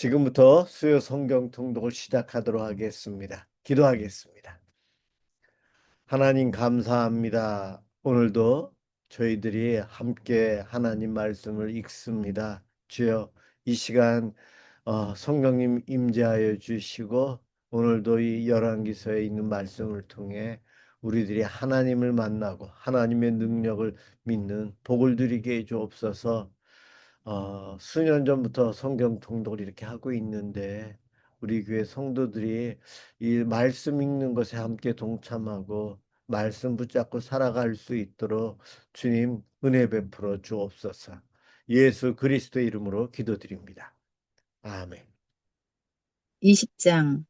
지금부터 수요 성경 통독을 시작하도록 하겠습니다. 기도하겠습니다. 하나님 감사합니다. 오늘도 저희들이 함께 하나님 말씀을 읽습니다. 주여 이 시간 성령님 임재하여 주시고 오늘도 이 열왕기서에 있는 말씀을 통해 우리들이 하나님을 만나고 하나님의 능력을 믿는 복을 누리게 해 주옵소서. 수년 전부터 성경 통독을 이렇게 하고 있는데 우리 교회 성도들이 이 말씀 읽는 것에 함께 동참하고 말씀 붙잡고 살아갈 수 있도록 주님 은혜 베풀어 주옵소서. 예수 그리스도의 이름으로 기도드립니다. 아멘. 20장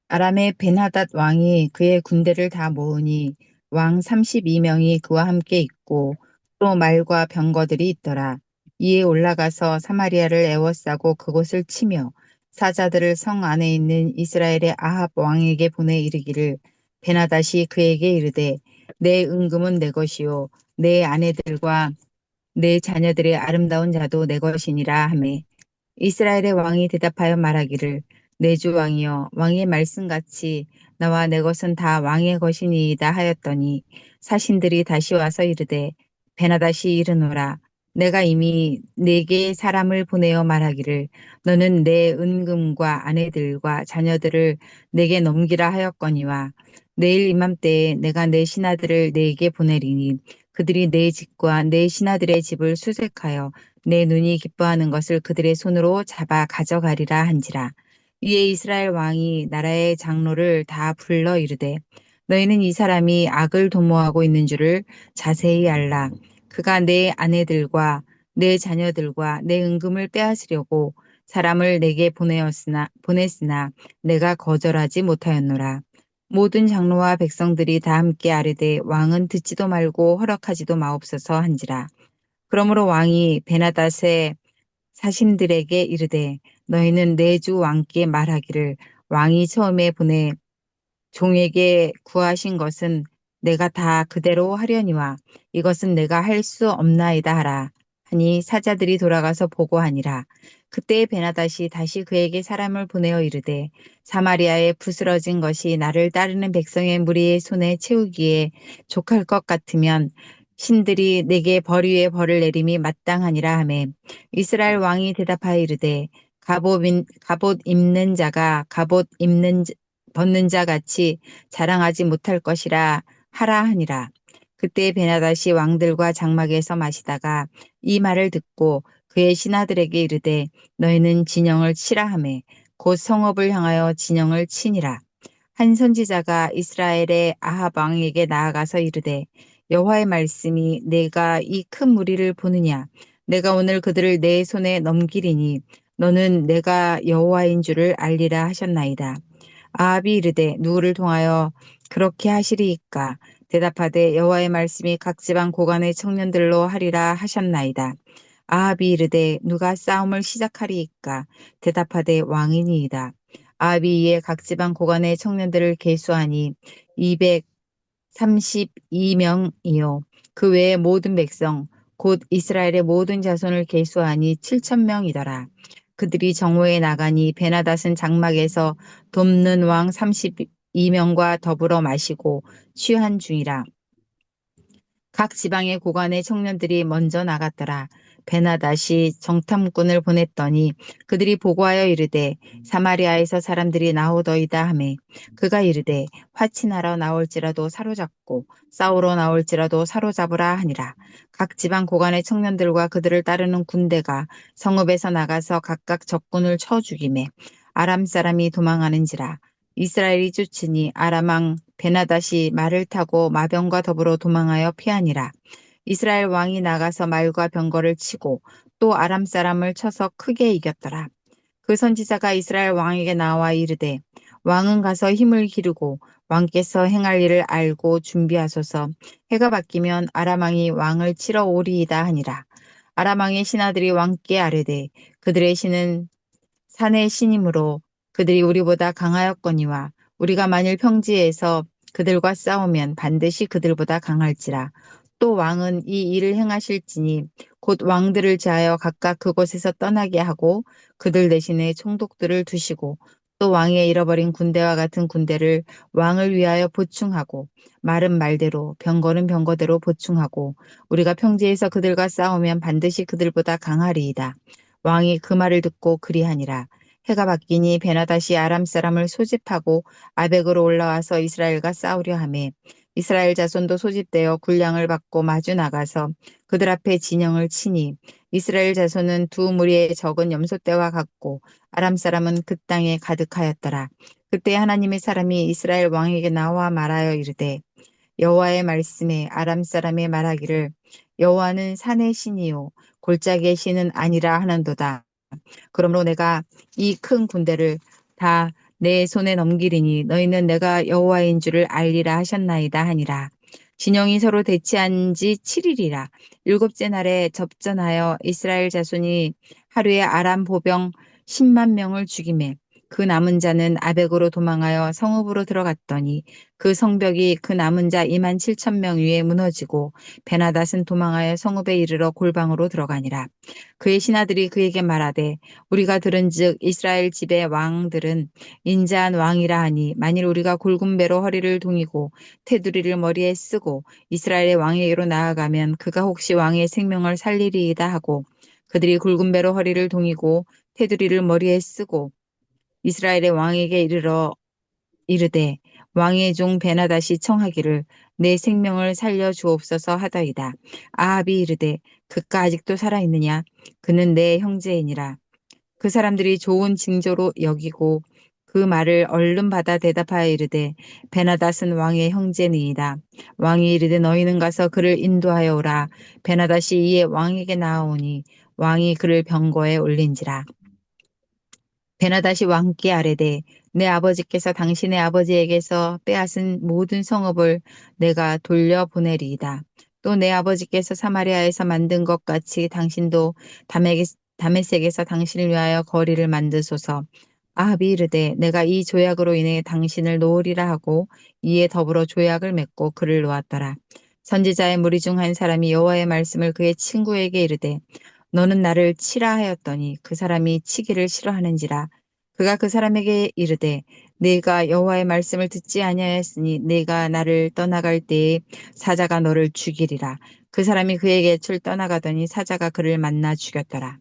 아람의 베나닷 왕이 그의 군대를 다 모으니 왕 32명이 그와 함께 있고 또 말과 병거들이 있더라. 이에 올라가서 사마리아를 에워싸고 그곳을 치며 사자들을 성 안에 있는 이스라엘의 아합 왕에게 보내 이르기를 베나닷이 그에게 이르되 내 은금은 내 것이요 내 아내들과 내 자녀들의 아름다운 자도 내 것이니라 하매 이스라엘의 왕이 대답하여 말하기를 내 주 왕이여 왕의 말씀같이 나와 내 것은 다 왕의 것이니이다 하였더니 사신들이 다시 와서 이르되 베나다시 이르노라 내가 이미 네게 사람을 보내어 말하기를 너는 내 은금과 아내들과 자녀들을 내게 넘기라 하였거니와 내일 이맘때에 내가 내 신하들을 네게 보내리니 그들이 내 집과 내 신하들의 집을 수색하여 내 눈이 기뻐하는 것을 그들의 손으로 잡아 가져가리라 한지라. 이에 이스라엘 왕이 나라의 장로를 다 불러 이르되 너희는 이 사람이 악을 도모하고 있는 줄을 자세히 알라. 그가 내 아내들과 내 자녀들과 내 은금을 빼앗으려고 사람을 내게 보냈으나 내가 거절하지 못하였노라. 모든 장로와 백성들이 다 함께 아뢰되 왕은 듣지도 말고 허락하지도 마옵소서 한지라. 그러므로 왕이 베나닷의 사신들에게 이르되 너희는 내 주 왕께 말하기를 왕이 처음에 보내 종에게 구하신 것은 내가 다 그대로 하려니와 이것은 내가 할 수 없나이다 하라. 하니 사자들이 돌아가서 보고하니라. 그때 베나닷이 다시 그에게 사람을 보내어 이르되 사마리아에 부스러진 것이 나를 따르는 백성의 무리의 손에 채우기에 족할 것 같으면 신들이 내게 벌 위에 벌을 내림이 마땅하니라 하매 이스라엘 왕이 대답하여 이르되 갑옷 입는 자가 벗는 자 같이 자랑하지 못할 것이라 하라 하니라. 그때 베나닷이 왕들과 장막에서 마시다가 이 말을 듣고 그의 신하들에게 이르되 너희는 진영을 치라 하매 곧 성읍을 향하여 진영을 치니라. 한 선지자가 이스라엘의 아합 왕에게 나아가서 이르되 여호와의 말씀이 내가 이 큰 무리를 보느냐 내가 오늘 그들을 내 손에 넘기리니 너는 내가 여호와인 줄을 알리라 하셨나이다. 아합이 이르되 누구를 통하여 그렇게 하시리이까 대답하되 여호와의 말씀이 각 지방 고관의 청년들로 하리라 하셨나이다. 아합이 이르되 누가 싸움을 시작하리이까 대답하되 왕이니이다. 아합이 이에 각 지방 고관의 청년들을 계수하니 232명이요 그 외의 모든 백성 곧 이스라엘의 모든 자손을 계수하니 7,000명이더라. 그들이 정오에 나가니 베나닷은 장막에서 돕는 왕 32명과 더불어 마시고 취한 중이라. 각 지방의 고관의 청년들이 먼저 나갔더라. 베나닷이 정탐꾼을 보냈더니 그들이 보고하여 이르되 사마리아에서 사람들이 나오더이다 하매 그가 이르되 화친하러 나올지라도 사로잡고 싸우러 나올지라도 사로잡으라 하니라. 각 지방 고관의 청년들과 그들을 따르는 군대가 성읍에서 나가서 각각 적군을 쳐 죽이매 아람 사람이 도망하는지라. 이스라엘이 쫓으니 아람 왕 베나닷이 말을 타고 마병과 더불어 도망하여 피하니라. 이스라엘 왕이 나가서 말과 병거를 치고 또 아람 사람을 쳐서 크게 이겼더라. 그 선지자가 이스라엘 왕에게 나와 이르되 왕은 가서 힘을 기르고 왕께서 행할 일을 알고 준비하소서. 해가 바뀌면 아람 왕이 왕을 치러 오리이다 하니라. 아람 왕의 신하들이 왕께 아뢰되 그들의 신은 산의 신이므로 그들이 우리보다 강하였거니와 우리가 만일 평지에서 그들과 싸우면 반드시 그들보다 강할지라. 또 왕은 이 일을 행하실지니 곧 왕들을 제하여 각각 그곳에서 떠나게 하고 그들 대신에 총독들을 두시고 또 왕의 잃어버린 군대와 같은 군대를 왕을 위하여 보충하고 말은 말대로 병거는 병거대로 보충하고 우리가 평지에서 그들과 싸우면 반드시 그들보다 강하리이다. 왕이 그 말을 듣고 그리하니라. 해가 바뀌니 베나다시 아람 사람을 소집하고 아벡으로 올라와서 이스라엘과 싸우려 하매 이스라엘 자손도 소집되어 군량을 받고 마주 나가서 그들 앞에 진영을 치니 이스라엘 자손은 두 무리의 적은 염소떼와 같고 아람 사람은 그 땅에 가득하였더라. 그때 하나님의 사람이 이스라엘 왕에게 나와 말하여 이르되 여호와의 말씀에 아람 사람의 말하기를 여호와는 산의 신이요 골짜기의 신은 아니라 하는도다. 그러므로 내가 이 큰 군대를 다 내 손에 넘기리니 너희는 내가 여호와인 줄을 알리라 하셨나이다 하니라. 진영이 서로 대치한 지 7일이라. 일곱째 날에 접전하여 이스라엘 자손이 하루에 아람 보병 10만 명을 죽이매 그 남은 자는 아벡으로 도망하여 성읍으로 들어갔더니 그 성벽이 그 남은 자 2만 7천 명 위에 무너지고 베나닷은 도망하여 성읍에 이르러 골방으로 들어가니라. 그의 신하들이 그에게 말하되 우리가 들은즉 이스라엘 집의 왕들은 인자한 왕이라 하니 만일 우리가 굵은 배로 허리를 동이고 테두리를 머리에 쓰고 이스라엘의 왕에게로 나아가면 그가 혹시 왕의 생명을 살리리이다 하고 그들이 굵은 배로 허리를 동이고 테두리를 머리에 쓰고 이스라엘의 왕에게 이르러 이르되 왕의 종 베나다시 청하기를 내 생명을 살려 주옵소서 하더이다. 아합이 이르되 그가 아직도 살아있느냐? 그는 내 형제이니라. 그 사람들이 좋은 징조로 여기고 그 말을 얼른 받아 대답하여 이르되 베나닷은 왕의 형제니이다. 왕이 이르되 너희는 가서 그를 인도하여 오라. 베나닷이 이에 왕에게 나아오니 왕이 그를 병거에 올린지라. 베나다시 왕께 아뢰되 내 아버지께서 당신의 아버지에게서 빼앗은 모든 성읍을 내가 돌려보내리이다. 또 내 아버지께서 사마리아에서 만든 것 같이 당신도 다메섹에서 당신을 위하여 거리를 만드소서. 아합이 이르되 내가 이 조약으로 인해 당신을 놓으리라 하고 이에 더불어 조약을 맺고 그를 놓았더라. 선지자의 무리 중 한 사람이 여호와의 말씀을 그의 친구에게 이르되 너는 나를 치라 하였더니 그 사람이 치기를 싫어하는지라. 그가 그 사람에게 이르되 네가 여호와의 말씀을 듣지 아니하였으니 네가 나를 떠나갈 때에 사자가 너를 죽이리라. 그 사람이 그에게 출 떠나가더니 사자가 그를 만나 죽였더라.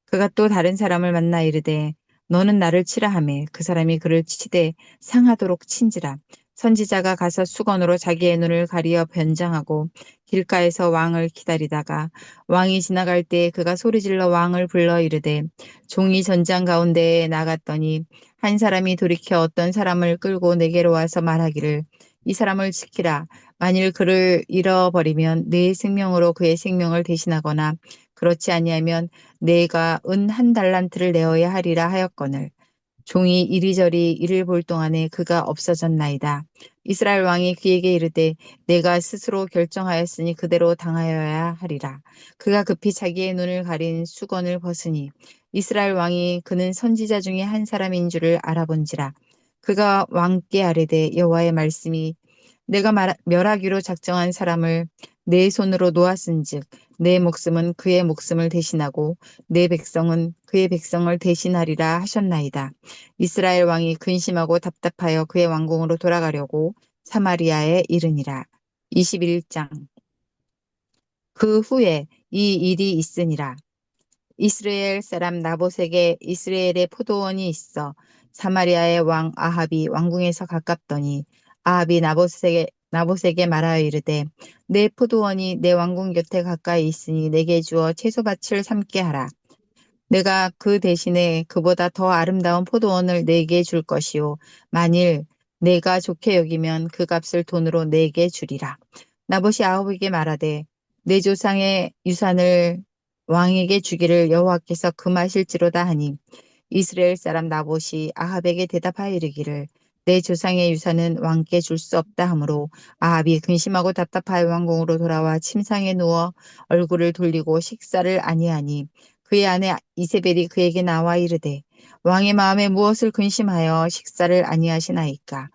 그가 또 다른 사람을 만나 이르되 너는 나를 치라 하매 그 사람이 그를 치되 상하도록 친지라. 선지자가 가서 수건으로 자기의 눈을 가리어 변장하고 길가에서 왕을 기다리다가 왕이 지나갈 때 그가 소리질러 왕을 불러 이르되 종이 전장 가운데에 나갔더니 한 사람이 돌이켜 어떤 사람을 끌고 내게로 와서 말하기를 이 사람을 지키라. 만일 그를 잃어버리면 내 생명으로 그의 생명을 대신하거나 그렇지 아니하면 내가 은 한 달란트를 내어야 하리라 하였거늘 종이 이리저리 이를 볼 동안에 그가 없어졌나이다. 이스라엘 왕이 그에게 이르되 내가 스스로 결정하였으니 그대로 당하여야 하리라. 그가 급히 자기의 눈을 가린 수건을 벗으니 이스라엘 왕이 그는 선지자 중에 한 사람인 줄을 알아본지라. 그가 왕께 아뢰되 여호와의 말씀이 내가 멸하기로 작정한 사람을 내 손으로 놓았은즉 내 목숨은 그의 목숨을 대신하고 내 백성은 그의 백성을 대신하리라 하셨나이다. 이스라엘 왕이 근심하고 답답하여 그의 왕궁으로 돌아가려고 사마리아에 이르니라. 21장. 그 후에 이 일이 있으니라. 이스라엘 사람 나봇에게 이스라엘의 포도원이 있어 사마리아의 왕 아합이 왕궁에서 가깝더니 아합이 나봇에게 말하여 이르되 내 포도원이 내 왕궁 곁에 가까이 있으니 내게 주어 채소밭을 삼게 하라. 내가 그 대신에 그보다 더 아름다운 포도원을 내게 줄 것이요. 만일 내가 좋게 여기면 그 값을 돈으로 내게 주리라. 나봇이 아합에게 말하되 내 조상의 유산을 왕에게 주기를 여호와께서 금하실지로다 하니 이스라엘 사람 나봇이 아합에게 대답하여 이르기를 내 조상의 유산은 왕께 줄 수 없다 하므로 아합이 근심하고 답답하여 왕궁으로 돌아와 침상에 누워 얼굴을 돌리고 식사를 아니하니 그의 아내 이세벨이 그에게 나와 이르되 왕의 마음에 무엇을 근심하여 식사를 아니하시나이까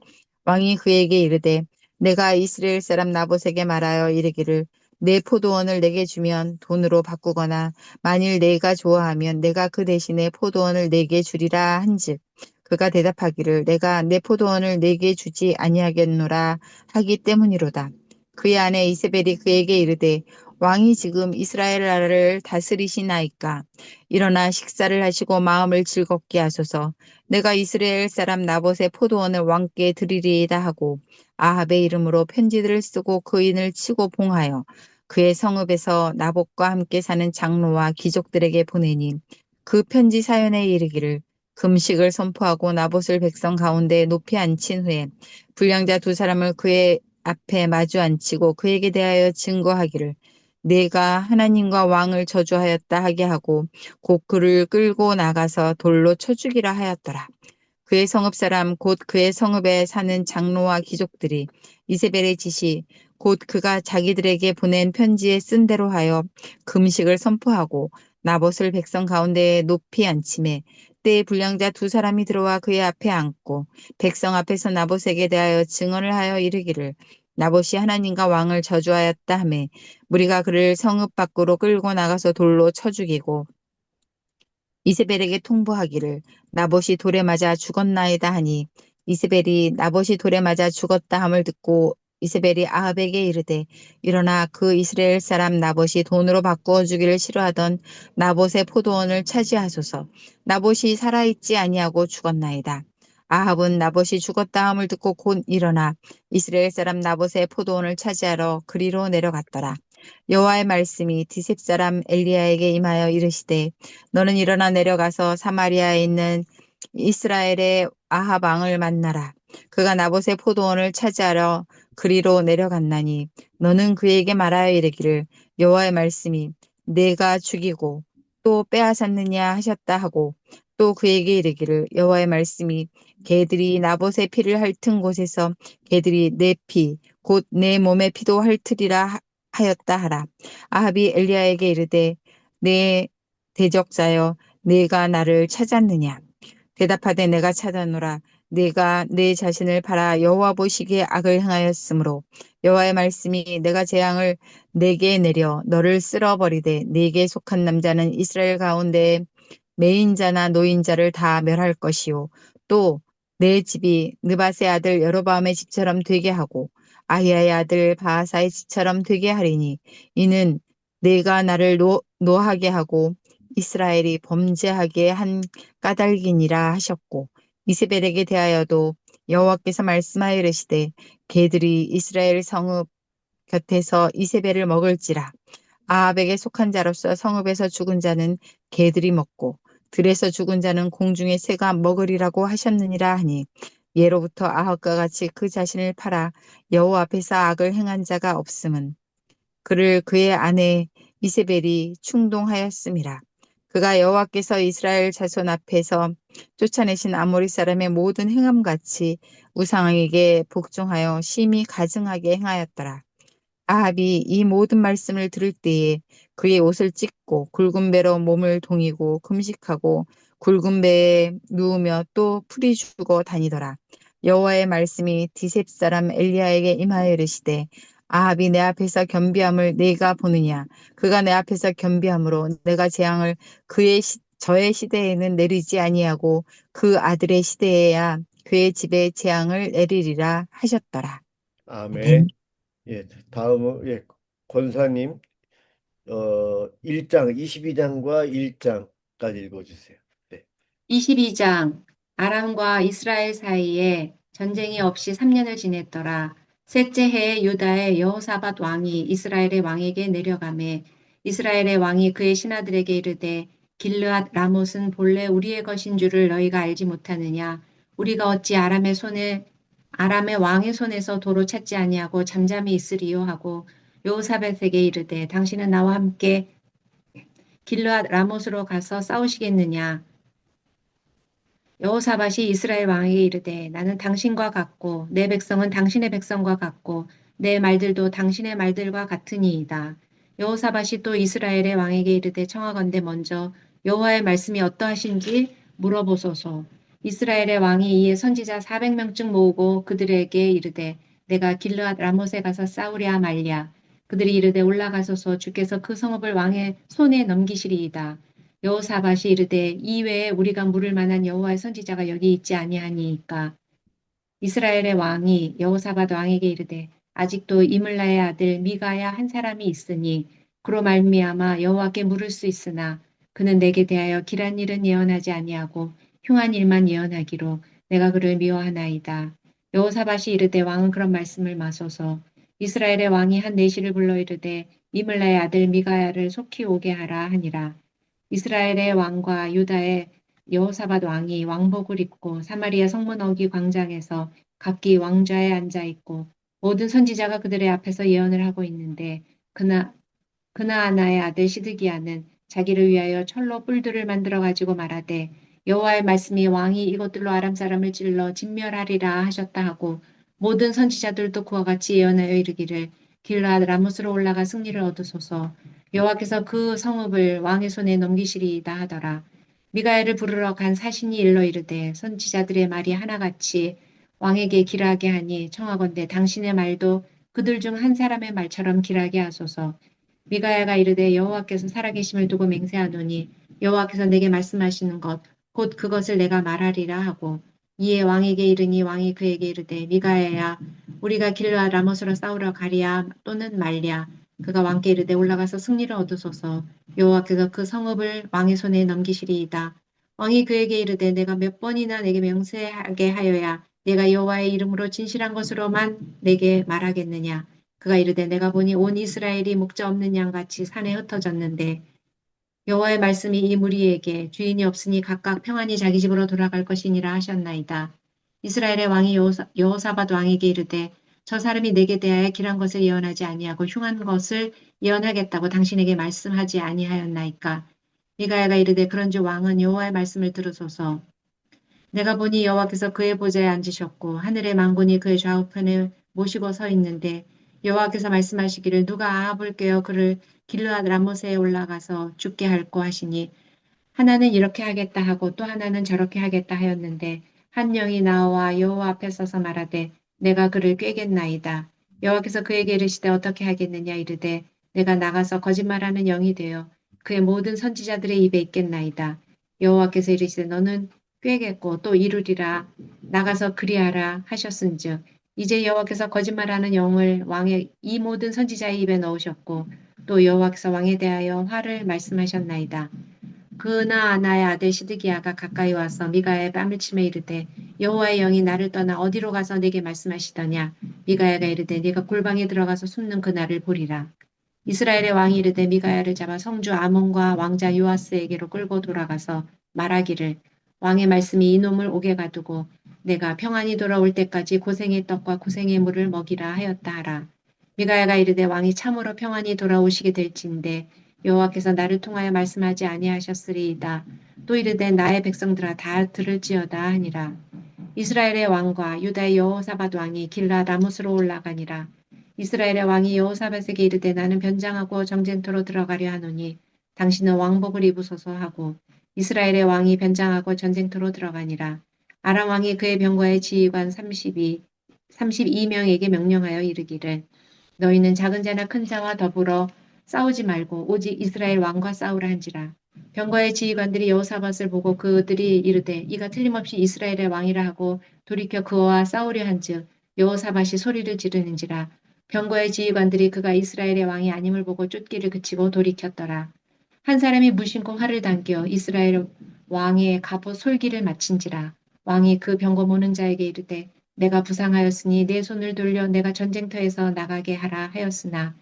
왕이 그에게 이르되 내가 이스라엘 사람 나봇에게 말하여 이르기를 내 포도원을 내게 주면 돈으로 바꾸거나 만일 내가 좋아하면 내가 그 대신에 포도원을 내게 주리라 한즉 그가 대답하기를 내가 내 포도원을 내게 주지 아니하겠노라 하기 때문이로다. 그의 아내 이세벨이 그에게 이르되 왕이 지금 이스라엘 나라를 다스리시나이까 일어나 식사를 하시고 마음을 즐겁게 하소서. 내가 이스라엘 사람 나봇의 포도원을 왕께 드리리이다 하고 아합의 이름으로 편지들을 쓰고 그인을 치고 봉하여 그의 성읍에서 나봇과 함께 사는 장로와 귀족들에게 보내니 그 편지 사연에 이르기를 금식을 선포하고 나봇을 백성 가운데 높이 앉힌 후에 불량자 두 사람을 그의 앞에 마주 앉히고 그에게 대하여 증거하기를 내가 하나님과 왕을 저주하였다 하게 하고 곧 그를 끌고 나가서 돌로 쳐 죽이라 하였더라. 그의 성읍 사람 곧 그의 성읍에 사는 장로와 귀족들이 이세벨의 지시 곧 그가 자기들에게 보낸 편지에 쓴 대로 하여 금식을 선포하고 나봇을 백성 가운데에 높이 앉히매 때에 불량자 두 사람이 들어와 그의 앞에 앉고 백성 앞에서 나봇에게 대하여 증언을 하여 이르기를 나봇이 하나님과 왕을 저주하였다 하매 무리가 그를 성읍 밖으로 끌고 나가서 돌로 쳐 죽이고 이세벨에게 통보하기를 나봇이 돌에 맞아 죽었나이다 하니 이세벨이 나봇이 돌에 맞아 죽었다 함을 듣고 이세벨이 아합에게 이르되 일어나 그 이스라엘 사람 나봇이 돈으로 바꾸어 주기를 싫어하던 나봇의 포도원을 차지하소서. 나봇이 살아있지 아니하고 죽었나이다. 아합은 나봇이 죽었다 함을 듣고 곧 일어나 이스라엘 사람 나봇의 포도원을 차지하러 그리로 내려갔더라. 여호와의 말씀이 디셉 사람 엘리야에게 임하여 이르시되 너는 일어나 내려가서 사마리아에 있는 이스라엘의 아합 왕을 만나라. 그가 나봇의 포도원을 차지하러 그리로 내려갔나니 너는 그에게 말하여 이르기를 여호와의 말씀이 내가 죽이고 또 빼앗았느냐 하셨다 하고 또 그에게 이르기를 여호와의 말씀이 개들이 나봇의 피를 핥은 곳에서 개들이 내 피 곧 내 몸의 피도 핥으리라 하였다 하라. 아합이 엘리야에게 이르되 내 대적자여 내가 나를 찾았느냐 대답하되 내가 찾았노라 내가 내 자신을 팔아 여호와 보시기에 악을 행하였으므로 여호와의 말씀이 내가 재앙을 내게 내려 너를 쓸어버리되 네게 속한 남자는 이스라엘 가운데 매인자나 노인자를 다 멸할 것이요 또 내 집이 느밧의 아들 여로보암의 집처럼 되게 하고 아히야의 아들 바하사의 집처럼 되게 하리니 이는 내가 나를 노하게 하고 이스라엘이 범죄하게 한 까닭이니라 하셨고 이세벨에게 대하여도 여호와께서 말씀하여 이르시되 개들이 이스라엘 성읍 곁에서 이세벨을 먹을지라 아합에게 속한 자로서 성읍에서 죽은 자는 개들이 먹고 들에서 죽은 자는 공중의 새가 먹으리라고 하셨느니라 하니 예로부터 아합과 같이 그 자신을 팔아 여호와 앞에서 악을 행한 자가 없음은 그를 그의 아내 이세벨이 충동하였음이라. 그가 여호와께서 이스라엘 자손 앞에서 쫓아내신 아모리 사람의 모든 행함같이 우상에게 복종하여 심히 가증하게 행하였더라. 아합이 이 모든 말씀을 들을 때에 그의 옷을 찢고 굵은 배로 몸을 동이고 금식하고 굵은 배에 누우며 또 풀이 죽어 다니더라. 여호와의 말씀이 디셉 사람 엘리야에게 임하여 이르시되 아합이 내 앞에서 겸비함을 내가 보느냐 그가 내 앞에서 겸비함으로 내가 재앙을 저의 시대에는 내리지 아니하고 그 아들의 시대에야 그의 집에 재앙을 내리리라 하셨더라. 아멘. 아멘. 예, 다음은 권사님 1장 22장과 1장까지 읽어주세요. 네. 22장 아람과 이스라엘 사이에 전쟁이 없이 3년을 지냈더라. 셋째 해에 유다의 여호사밧 왕이 이스라엘의 왕에게 내려가매 이스라엘의 왕이 그의 신하들에게 이르되 길르앗 라못은 본래 우리의 것인 줄을 너희가 알지 못하느냐 우리가 어찌 아람의 왕의 손에서 도로 찾지 아니하고 잠잠히 있으리요 하고 여호사밧에게 이르되 당신은 나와 함께 길르앗 라못으로 가서 싸우시겠느냐 여호사밧이 이스라엘 왕에게 이르되 나는 당신과 같고 내 백성은 당신의 백성과 같고 내 말들도 당신의 말들과 같으니이다. 여호사밧이 또 이스라엘의 왕에게 이르되 청하건대 먼저 여호와의 말씀이 어떠하신지 물어보소서. 이스라엘의 왕이 이에 선지자 400명쯤 모으고 그들에게 이르되 내가 길르앗 라못에 가서 싸우랴 말랴. 그들이 이르되 올라가소서 주께서 그 성읍을 왕의 손에 넘기시리이다. 여호사밧이 이르되 이외에 우리가 물을 만한 여호와의 선지자가 여기 있지 아니하니이까. 이스라엘의 왕이 여호사밧 왕에게 이르되 아직도 이물라의 아들 미가야 한 사람이 있으니 그로 말미암아 여호와께 물을 수 있으나 그는 내게 대하여 길한 일은 예언하지 아니하고 흉한 일만 예언하기로 내가 그를 미워하나이다. 여호사밧이 이르되 왕은 그런 말씀을 마소서. 이스라엘의 왕이 한 내시를 불러 이르되 이물라의 아들 미가야를 속히 오게 하라 하니라. 이스라엘의 왕과 유다의 여호사밧 왕이 왕복을 입고 사마리아 성문 어기 광장에서 각기 왕좌에 앉아 있고 모든 선지자가 그들의 앞에서 예언을 하고 있는데 그나아나의 아들 시드기야는 자기를 위하여 철로 뿔들을 만들어 가지고 말하되 여호와의 말씀이 왕이 이것들로 아람 사람을 찔러 진멸하리라 하셨다 하고 모든 선지자들도 그와 같이 예언하여 이르기를 길르앗 라못으로 올라가 승리를 얻으소서. 여호와께서 그 성읍을 왕의 손에 넘기시리이다 하더라. 미가엘을 부르러 간 사신이 일러 이르되 선지자들의 말이 하나같이 왕에게 길하게 하니 청하건대 당신의 말도 그들 중 한 사람의 말처럼 길하게 하소서. 미가야가 이르되 여호와께서 살아계심을 두고 맹세하노니 여호와께서 내게 말씀하시는 것 곧 그것을 내가 말하리라 하고 이에 왕에게 이르니 왕이 그에게 이르되 미가야야 우리가 길르앗 라못으로 싸우러 가랴 또는 말랴. 그가 왕께 이르되 올라가서 승리를 얻으소서. 여호와께서 그 성읍을 왕의 손에 넘기시리이다. 왕이 그에게 이르되 내가 몇 번이나 내게 명세하게 하여야 내가 여호와의 이름으로 진실한 것으로만 내게 말하겠느냐. 그가 이르되 내가 보니 온 이스라엘이 목자 없는 양같이 산에 흩어졌는데 여호와의 말씀이 이 무리에게 주인이 없으니 각각 평안히 자기 집으로 돌아갈 것이니라 하셨나이다. 이스라엘의 왕이 여호사밧 왕에게 이르되 저 사람이 내게 대하여 길한 것을 예언하지 아니하고 흉한 것을 예언하겠다고 당신에게 말씀하지 아니하였나이까. 미가야가 이르되 그런즉 왕은 여호와의 말씀을 들으소서. 내가 보니 여호와께서 그의 보좌에 앉으셨고 하늘의 만군이 그의 좌우편에 모시고 서 있는데 여호와께서 말씀하시기를 누가 아합을 꾀어 그를 길르앗 라못에 올라가서 죽게 할꼬 하시니 하나는 이렇게 하겠다 하고 또 하나는 저렇게 하겠다 하였는데 한 영이 나와 여호와 앞에 서서 말하되 내가 그를 꾀겠나이다. 여호와께서 그에게 이르시되 어떻게 하겠느냐 이르되 내가 나가서 거짓말하는 영이 되어 그의 모든 선지자들의 입에 있겠나이다. 여호와께서 이르시되 너는 꾀겠고 또 이루리라 나가서 그리하라 하셨은즉 이제 여호와께서 거짓말하는 영을 왕의 이 모든 선지자의 입에 넣으셨고 또 여호와께서 왕에 대하여 화를 말씀하셨나이다. 그나아나의 아들 시드기야가 가까이 와서 미가야의 뺨을 치며 이르되 여호와의 영이 나를 떠나 어디로 가서 내게 말씀하시더냐. 미가야가 이르되 네가 골방에 들어가서 숨는 그날을 보리라. 이스라엘의 왕이 이르되 미가야를 잡아 성주 아몬과 왕자 요아스에게로 끌고 돌아가서 말하기를 왕의 말씀이 이놈을 옥에 가두고 내가 평안히 돌아올 때까지 고생의 떡과 고생의 물을 먹이라 하였다 하라. 미가야가 이르되 왕이 참으로 평안히 돌아오시게 될진데 여호와께서 나를 통하여 말씀하지 아니하셨으리이다. 또 이르되 나의 백성들아 다 들을지어다 하니라. 이스라엘의 왕과 유다의 여호사밧 왕이 길라 라못으로 올라가니라. 이스라엘의 왕이 여호사밧에게 이르되 나는 변장하고 정쟁터로 들어가려 하노니 당신은 왕복을 입으소서 하고 이스라엘의 왕이 변장하고 전쟁터로 들어가니라. 아람 왕이 그의 병거의 지휘관 32명에게 명령하여 이르기를 너희는 작은 자나 큰 자와 더불어 싸우지 말고 오직 이스라엘 왕과 싸우라 한지라. 병거의 지휘관들이 여호사밧을 보고 그들이 이르되 이가 틀림없이 이스라엘의 왕이라 하고 돌이켜 그와 싸우려 한즉 여호사밧이 소리를 지르는지라. 병거의 지휘관들이 그가 이스라엘의 왕이 아님을 보고 쫓기를 그치고 돌이켰더라. 한 사람이 무심코 활을 당겨 이스라엘 왕의 갑옷 솔기를 마친지라. 왕이 그 병거 모는 자에게 이르되 내가 부상하였으니 내 손을 돌려 내가 전쟁터에서 나가게 하라 하였으나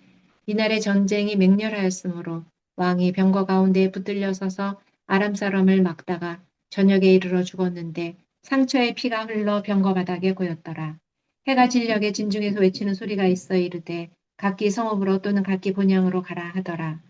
이날의 전쟁이 맹렬하였으므로 왕이 병거 가운데에 붙들려 서서 아람 사람을 막다가 저녁에 이르러 죽었는데 상처에 피가 흘러 병거 바닥에 고였더라. 해가 진녘에 진중에서 외치는 소리가 있어 이르되 각기 성읍으로 또는 각기 본향으로 가라 하더라.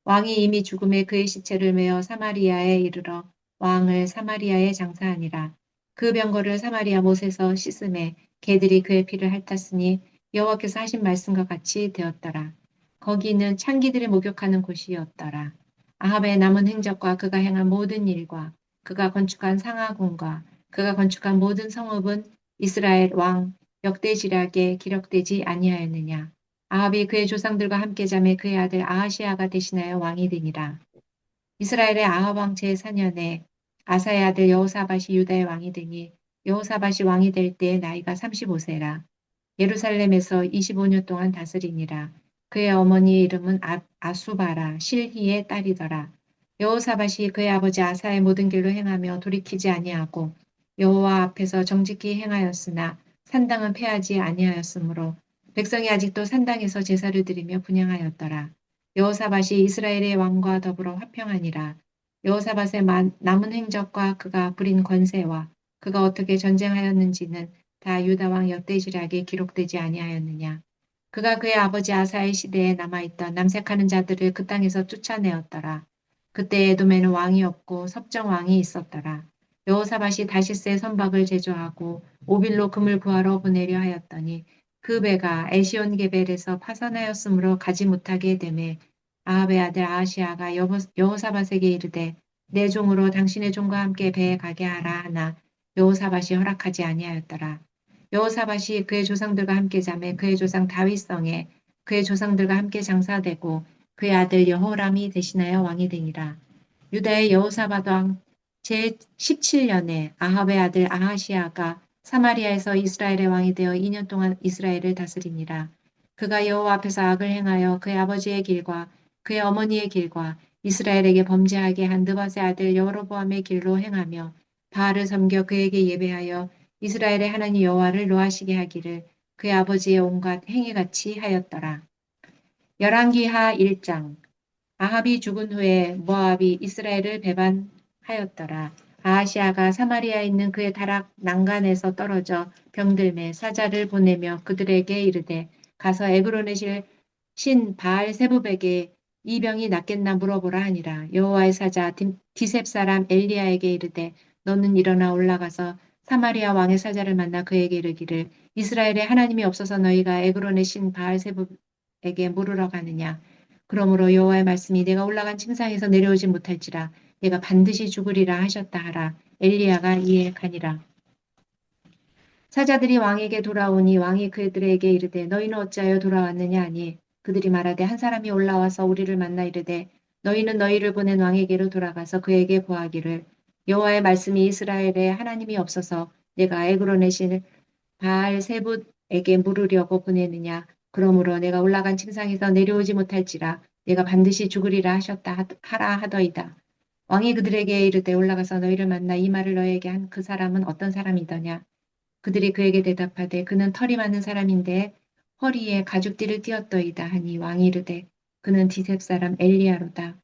왕이 이미 죽음에 그의 시체를 메어 사마리아에 이르러 왕을 사마리아에 장사하니라. 그 병거를 사마리아 못에서 씻음에 개들이 그의 피를 핥았으니 여호와께서 하신 말씀과 같이 되었더라. 거기는 창기들을 목욕하는 곳이었더라. 아합의 남은 행적과 그가 행한 모든 일과 그가 건축한 상하궁과 그가 건축한 모든 성읍은 이스라엘 왕 역대지략에 기록되지 아니하였느냐. 아합이 그의 조상들과 함께 잠에 그의 아들 아하시아가 대신하여 왕이 되니라. 이스라엘의 아합 왕 제4년에 아사의 아들 여호사밧이 유다의 왕이 되니 여호사밧이 왕이 될 때의 나이가 35세라. 예루살렘에서 25년 동안 다스리니라. 그의 어머니의 이름은 아수바라 실히의 딸이더라. 여호사밧이 그의 아버지 아사의 모든 길로 행하며 돌이키지 아니하고 여호와 앞에서 정직히 행하였으나 산당은 패하지 아니하였으므로 백성이 아직도 산당에서 제사를 드리며 분향하였더라. 여호사밧이 이스라엘의 왕과 더불어 화평하니라. 여호사밧의 남은 행적과 그가 부린 권세와 그가 어떻게 전쟁하였는지는 다 유다 왕 역대지략에 기록되지 아니하였느냐. 그가 그의 아버지 아사의 시대에 남아있던 남색하는 자들을 그 땅에서 쫓아내었더라. 그때 에돔에는 왕이 없고 섭정 왕이 있었더라. 여호사밧이 다시스의 선박을 제조하고 오빌로 금을 구하러 보내려 하였더니 그 배가 에시온 게벨에서 파산하였으므로 가지 못하게 되매 아합의 아들 아하시아가 여호사밧에게 이르되 내 종으로 당신의 종과 함께 배에 가게 하라 하나 여호사밧이 허락하지 아니하였더라. 여호사밧이 그의 조상들과 함께 잠에 그의 조상 다윗성에 그의 조상들과 함께 장사되고 그의 아들 여호람이 대신하여 왕이 되니라. 유다의 여호사밧 왕 제17년에 아합의 아들 아하시아가 사마리아에서 이스라엘의 왕이 되어 2년 동안 이스라엘을 다스리니라. 그가 여호와 앞에서 악을 행하여 그의 아버지의 길과 그의 어머니의 길과 이스라엘에게 범죄하게 한 느밧의 아들 여로보암의 길로 행하며 바알을 섬겨 그에게 예배하여 이스라엘의 하나님 여호와를 노하시게 하기를 그의 아버지의 온갖 행위같이 하였더라. 열왕기하 1장. 아합이 죽은 후에 모압이 이스라엘을 배반하였더라. 아하시아가 사마리아에 있는 그의 다락 난간에서 떨어져 병들매 사자를 보내며 그들에게 이르되 가서 에그론의 신 바알 세붑에게 이 병이 낫겠나 물어보라 하니라. 여호와의 사자 디셉 사람 엘리야에게 이르되 너는 일어나 올라가서 사마리아 왕의 사자를 만나 그에게 이르기를 이스라엘에 하나님이 없어서 너희가 에그론의 신 바알 세붑에게 물으러 가느냐. 그러므로 여호와의 말씀이 내가 올라간 침상에서 내려오지 못할지라 내가 반드시 죽으리라 하셨다 하라. 엘리야가 이에 가니라. 사자들이 왕에게 돌아오니 왕이 그들에게 이르되 너희는 어찌하여 돌아왔느냐 하니 그들이 말하되 한 사람이 올라와서 우리를 만나 이르되 너희는 너희를 보낸 왕에게로 돌아가서 그에게 고하기를 여호와의 말씀이 이스라엘에 하나님이 없어서 내가 에그론의 신 바알 세붑에게 물으려고 보내느냐. 그러므로 내가 올라간 침상에서 내려오지 못할지라 내가 반드시 죽으리라 하셨다 하라 하더이다. 왕이 그들에게 이르되 올라가서 너희를 만나 이 말을 너희에게 한 그 사람은 어떤 사람이더냐. 그들이 그에게 대답하되 그는 털이 많은 사람인데 허리에 가죽띠를 띠었더이다 하니 왕이 이르되 그는 디셉 사람 엘리야로다.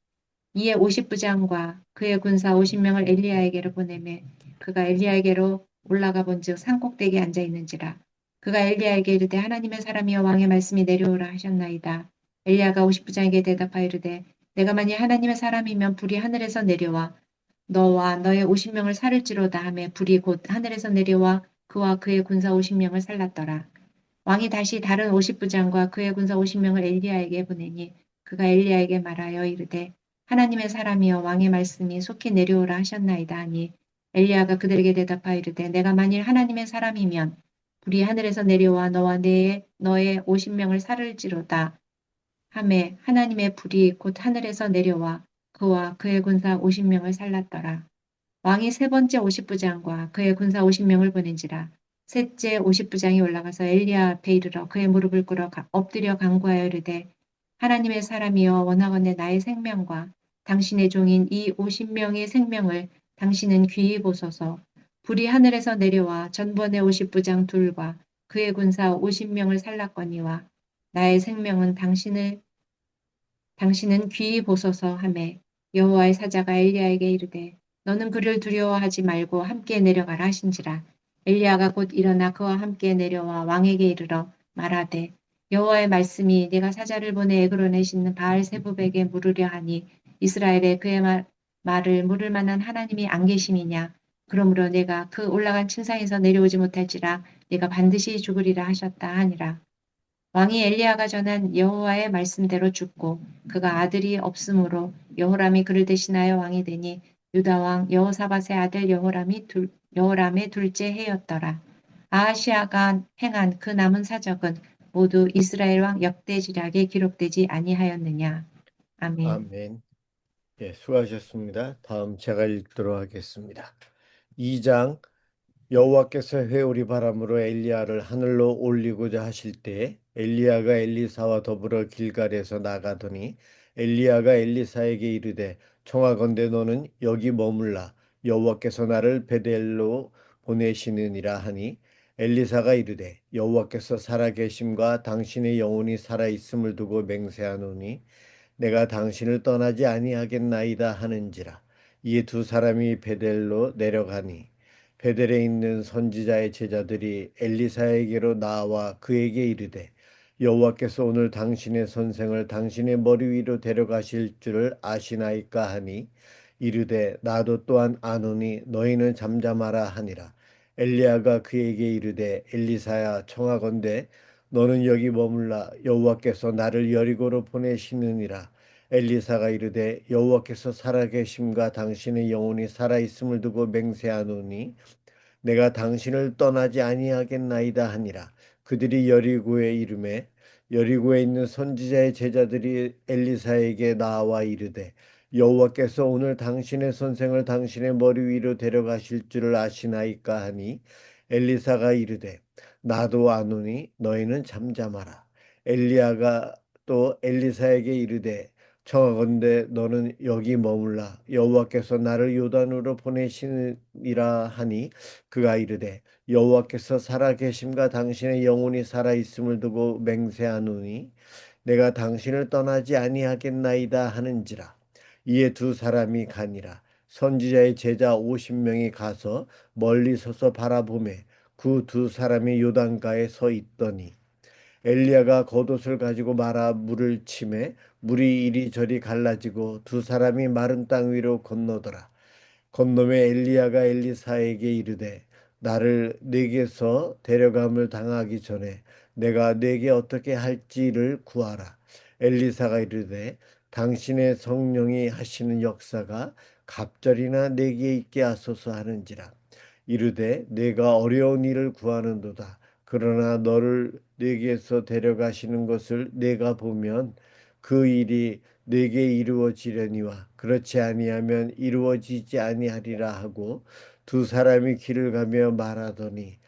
이에 50부장과 그의 군사 50명을 엘리야에게로 보내매 그가 엘리야에게로 올라가 본즉 산꼭대기에 앉아 있는지라. 그가 엘리야에게 이르되 하나님의 사람이여 왕의 말씀이 내려오라 하셨나이다. 엘리야가 50부장에게 대답하여 이르되 내가 만일 하나님의 사람이면 불이 하늘에서 내려와 너와 너의 50명을 살을지로다 하매 불이 곧 하늘에서 내려와 그와 그의 군사 50명을 살랐더라. 왕이 다시 다른 50부장과 그의 군사 50명을 엘리야에게 보내니 그가 엘리야에게 말하여 이르되 하나님의 사람이여 왕의 말씀이 속히 내려오라 하셨나이다 하니 엘리야가 그들에게 대답하여 이르되 내가 만일 하나님의 사람이면 불이 하늘에서 내려와 너와 너의 50명을 살을지로다 하매 하나님의 불이 곧 하늘에서 내려와 그와 그의 군사 50명을 살랐더라. 왕이 세 번째 50부장과 그의 군사 50명을 보낸지라. 셋째 50부장이 올라가서 엘리야 앞에 이르러 그의 무릎을 꿇어 엎드려 간구하여 이르되 하나님의 사람이여 원하건대 나의 생명과 당신의 종인 이 50명의 생명을 당신은 귀히 보소서. 불이 하늘에서 내려와 전번의 50부장 둘과 그의 군사 50명을 살랐거니와 나의 생명은 당신은 귀히 보소서 하매 여호와의 사자가 엘리야에게 이르되 너는 그를 두려워하지 말고 함께 내려가라 하신지라. 엘리야가 곧 일어나 그와 함께 내려와 왕에게 이르러 말하되 여호와의 말씀이 내가 사자를 보내 에그론에 싣는 바알 세붑에게 물으려 하니 이스라엘에 그의 말을 물을 만한 하나님이 안 계심이냐. 그러므로 내가 그 올라간 침상에서 내려오지 못할지라 내가 반드시 죽으리라 하셨다 하니라. 왕이 엘리야가 전한 여호와의 말씀대로 죽고 그가 아들이 없으므로 여호람이 그를 대신하여 왕이 되니 유다 왕 여호사밧의 아들 여호람의 둘째 해였더라. 아하시아가 행한 그 남은 사적은 모두 이스라엘 왕 역대지략에 기록되지 아니하였느냐. 아멘. 아멘. 예, 수고하셨습니다. 다음 제가 읽도록 하겠습니다. 2장. 여호와께서 회오리 바람으로 엘리야를 하늘로 올리고자 하실 때 엘리야가 엘리사와 더불어 길갈에서 나가더니 엘리야가 엘리사에게 이르되 청하건대 너는 여기 머물라 여호와께서 나를 베델로 보내시느니라 하니 엘리사가 이르되 여호와께서 살아계심과 당신의 영혼이 살아있음을 두고 맹세하노니 내가 당신을 떠나지 아니하겠나이다 하는지라. 이에 두 사람이 베델로 내려가니 베델에 있는 선지자의 제자들이 엘리사에게로 나와 그에게 이르되 여호와께서 오늘 당신의 선생을 당신의 머리 위로 데려가실 줄을 아시나이까 하니 이르되 나도 또한 아노니 너희는 잠잠하라 하니라. 엘리야가 그에게 이르되 엘리사야 청하건대 너는 여기 머물라 여호와께서 나를 여리고로 보내시느니라. 엘리사가 이르되 여호와께서 살아계심과 당신의 영혼이 살아있음을 두고 맹세하노니 내가 당신을 떠나지 아니하겠나이다 하니라. 그들이 여리고에 이르매 여리고에 있는 선지자의 제자들이 엘리사에게 나와 이르되 여호와께서 오늘 당신의 선생을 당신의 머리 위로 데려가실 줄을 아시나이까 하니 엘리사가 이르되 나도 아노니 너희는 잠잠하라. 엘리야가 또 엘리사에게 이르되 청하건대 너는 여기 머물라 여호와께서 나를 요단으로 보내시니라 하니 그가 이르되 여호와께서 살아계심과 당신의 영혼이 살아있음을 두고 맹세하노니 내가 당신을 떠나지 아니하겠나이다 하는지라. 이에 두 사람이 가니라. 선지자의 제자 50명이 가서 멀리 서서 바라보매 그 두 사람이 요단가에 서 있더니 엘리야가 겉옷을 가지고 말아 물을 치매 물이 이리저리 갈라지고 두 사람이 마른 땅 위로 건너더라. 건너매 엘리야가 엘리사에게 이르되 나를 네게서 데려감을 당하기 전에 내가 네게 어떻게 할지를 구하라. 엘리사가 이르되 당신의 성령이 하시는 역사가 갑절이나 내게 있게 하소서 하는지라. 이르되 내가 어려운 일을 구하는도다. 그러나 너를 네게서 데려가시는 것을 내가 보면 그 일이 내게 이루어지려니와 그렇지 아니하면 이루어지지 아니하리라 하고 두 사람이 길을 가며 말하더니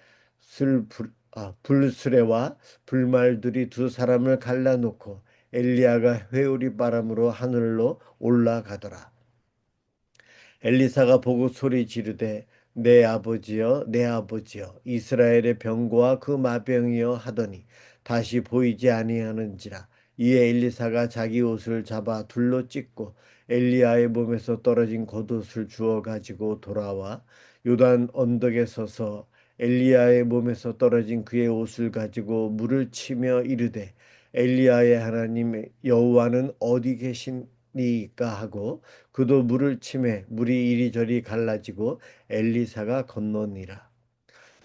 불수레와 불말들이 두 사람을 갈라놓고 엘리야가 회오리 바람으로 하늘로 올라가더라. 엘리사가 보고 소리 지르되 내 아버지여 내 아버지여 이스라엘의 병거와 그 마병이여 하더니 다시 보이지 아니하는지라. 이에 엘리사가 자기 옷을 잡아 둘로 찢고 엘리야의 몸에서 떨어진 겉옷을 주워 가지고 돌아와 요단 언덕에 서서 엘리야의 몸에서 떨어진 그의 옷을 가지고 물을 치며 이르되 엘리야의 하나님 여호와는 어디 계시니까 하고 그도 물을 치매 물이 이리저리 갈라지고 엘리사가 건너니라.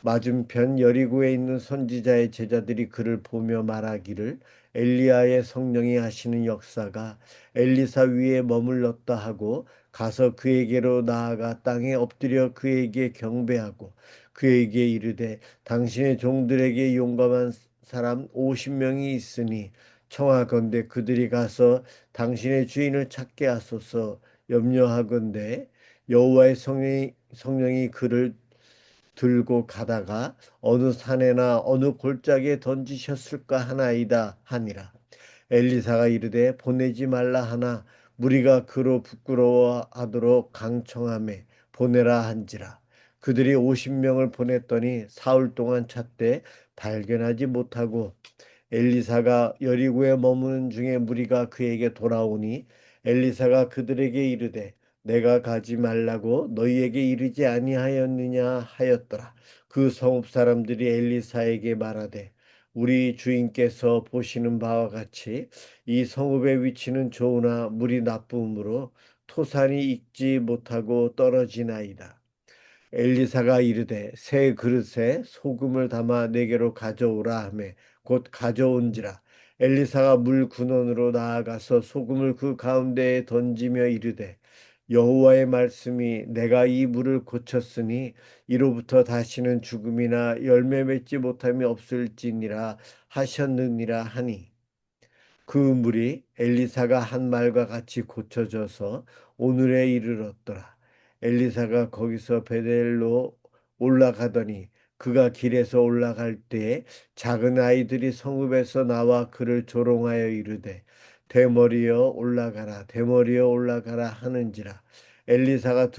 맞은편 여리고에 있는 선지자의 제자들이 그를 보며 말하기를 엘리야의 성령이 하시는 역사가 엘리사 위에 머물렀다 하고 가서 그에게로 나아가 땅에 엎드려 그에게 경배하고 그에게 이르되 당신의 종들에게 용감한 사람 50명이 있으니 청하건대 그들이 가서 당신의 주인을 찾게 하소서. 염려하건대 여호와의 성령이 그를 들고 가다가 어느 산에나 어느 골짜기에 던지셨을까 하나이다 하니라. 엘리사가 이르되 보내지 말라 하나 무리가 그로 부끄러워하도록 강청하매 보내라 한지라. 그들이 50명을 보냈더니 사흘 동안 찾되 발견하지 못하고 엘리사가 여리고에 머무는 중에 무리가 그에게 돌아오니 엘리사가 그들에게 이르되 내가 가지 말라고 너희에게 이르지 아니하였느냐 하였더라. 그 성읍 사람들이 엘리사에게 말하되 우리 주인께서 보시는 바와 같이 이 성읍의 위치는 좋으나 물이 나쁨으로 토산이 익지 못하고 떨어지나이다. 엘리사가 이르되 새 그릇에 소금을 담아 내게로 가져오라 하매 곧 가져온지라. 엘리사가 물 근원으로 나아가서 소금을 그 가운데에 던지며 이르되 여호와의 말씀이 내가 이 물을 고쳤으니 이로부터 다시는 죽음이나 열매 맺지 못함이 없을지니라 하셨느니라 하니 그 물이 엘리사가 한 말과 같이 고쳐져서 오늘에 이르렀더라. 엘리사가 거기서 베델로 올라가더니 그가 길에서 올라갈 때에 작은 아이들이 성읍에서 나와 그를 조롱하여 이르되 대머리여 올라가라 대머리여 올라가라 하는지라. 엘리사가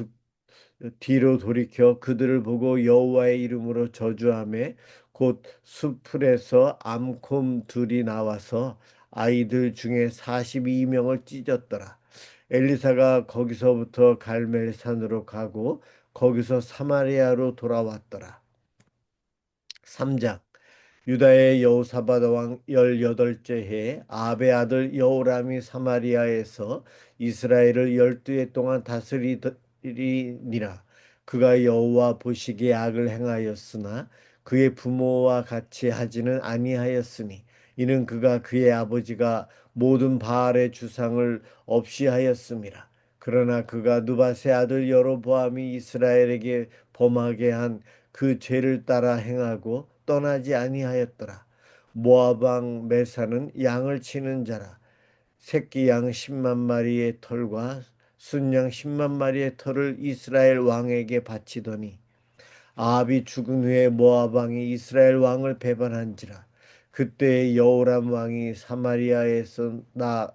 뒤로 돌이켜 그들을 보고 여호와의 이름으로 저주하며 곧 숲풀에서 암곰 둘이 나와서 아이들 중에 42명을 찢었더라. 엘리사가 거기서부터 갈멜산으로 가고 거기서 사마리아로 돌아왔더라. 3장 유다의 여호사밧 왕 18째 해에 아합의 아들 여호람이 사마리아에서 이스라엘을 12해 동안 다스리니라. 그가 여호와 보시기에 악을 행하였으나 그의 부모와 같이 하지는 아니하였으니 이는 그가 그의 아버지가 모든 바알의 주상을 없이 하였음이라. 그러나 그가 느밧의 아들 여로보암이 이스라엘에게 범하게 한 그 죄를 따라 행하고 떠나지 아니하였더라. 모압 왕 메사는 양을 치는 자라. 새끼 양 10만 마리의 털과 순양 10만 마리의 털을 이스라엘 왕에게 바치더니 아합이 죽은 후에 모압 왕이 이스라엘 왕을 배반한지라. 그때 여호람 왕이 사마리아에서